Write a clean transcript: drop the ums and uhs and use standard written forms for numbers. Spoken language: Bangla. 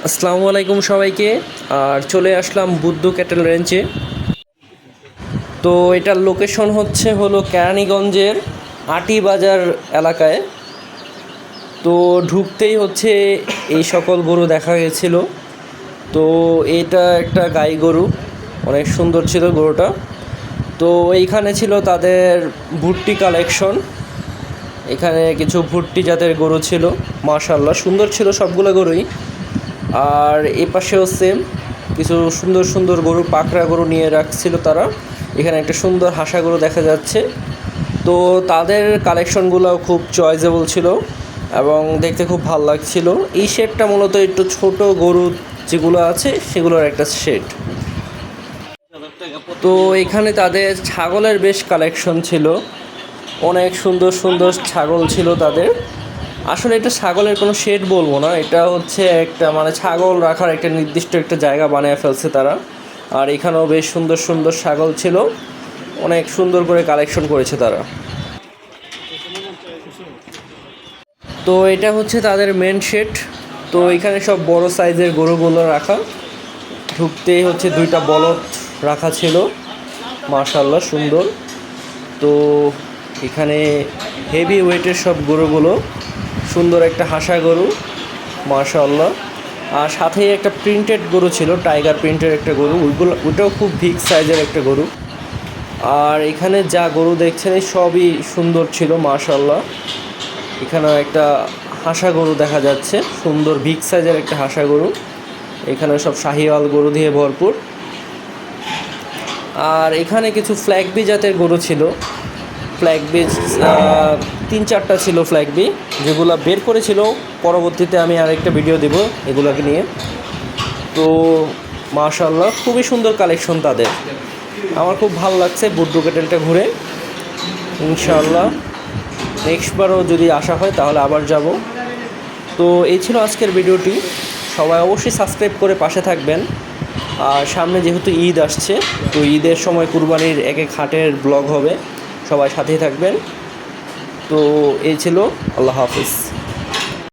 আসসালামু আলাইকুম সবাইকে। আর চলে আসলাম বুদ্ধ ক্যাটেল রেঞ্চে। তো এটার লোকেশন হলো কেরানীগঞ্জের আটি বাজার এলাকায়। তো ঢুকতেই এই সকল গরু দেখা গেছিলো। তো এটা একটা গাই গরু, অনেক সুন্দর ছিল গরুটা। তো এইখানে ছিল তাদের ভুট্টি কালেকশন। এখানে কিছু ভুট্টি জাতের গরু ছিল, মাশাআল্লাহ সুন্দর ছিল সবগুলো গরুই। আর এ পাশেও সেম কিছু সুন্দর সুন্দর গরু, পাকড়া গরু নিয়ে রাখছিল তারা। এখানে একটা সুন্দর হাসা গরু দেখা যাচ্ছে। তো তাদের কালেকশনগুলো খুব চয়েজেবল ছিল এবং দেখতে খুব ভালো লাগছিল। এই শেডটা মূলত একটু ছোট গরু যেগুলো আছে সেগুলোর একটা শেড। তো এখানে তাদের ছাগলের বেশ কালেকশন ছিল, অনেক সুন্দর সুন্দর ছাগল ছিল তাদের। আসলে এটা ছাগলের কোনো শেড বলবো না, এটা একটা ছাগল রাখার একটা নির্দিষ্ট একটা জায়গা বানিয়ে ফেলছে তারা। আর এখানেও বেশ সুন্দর সুন্দর ছাগল ছিল, অনেক সুন্দর করে কালেকশন করেছে তারা। তো এটা তাদের মেন শেড। তো এখানে সব বড় সাইজের গরুগুলো রাখা। ঢুকতেই দুইটা বলদ রাখা ছিল, মাশাআল্লাহ সুন্দর। তো এখানে হেভি ওয়েটের সব গরুগুলো, সুন্দর একটা হাসা গরু, মাশাআল্লাহ। আর সাথেই একটা প্রিন্টেড গরু ছিল, টাইগার প্রিন্টের একটা গরু, ওইটাও খুব বিগ সাইজের একটা গরু। আর এখানে যা গরু দেখছেন সবই সুন্দর ছিল, মাশাআল্লাহ। এখানেও একটা হাসা গরু দেখা যাচ্ছে, সুন্দর বিগ সাইজের একটা হাসা গরু। এখানে সব শাহিওয়াল গরু দিয়ে ভরপুর। আর এখানে কিছু ফ্ল্যাগবি জাতের গরু ছিল, ফ্ল্যাগবি 3-4টা ছিল ফ্ল্যাগবি, যেগুলো বের করেছিল। পরবর্তীতে আমি আরেকটা ভিডিও দেব এগুলোকে নিয়ে। তো মাশাআল্লাহ খুবই সুন্দর কালেকশন তাদের। আমার খুব ভালো লাগছে বুদ্ধ ক্যাটেলটা ঘুরে। ইনশাআল্লাহ নেক্সটবারও যদি আসা হয় তাহলে আবার যাব। তো এই ছিল আজকের ভিডিওটি। সবাই অবশ্যই সাবস্ক্রাইব করে পাশে থাকবেন। আর সামনে যেহেতু ঈদ আসছে, তো ঈদের সময় কুরবানির এক হাটের ব্লগ হবে, সবাই সাথেই থাকবেন। তো এই ছিল, আল্লাহ হাফিজ।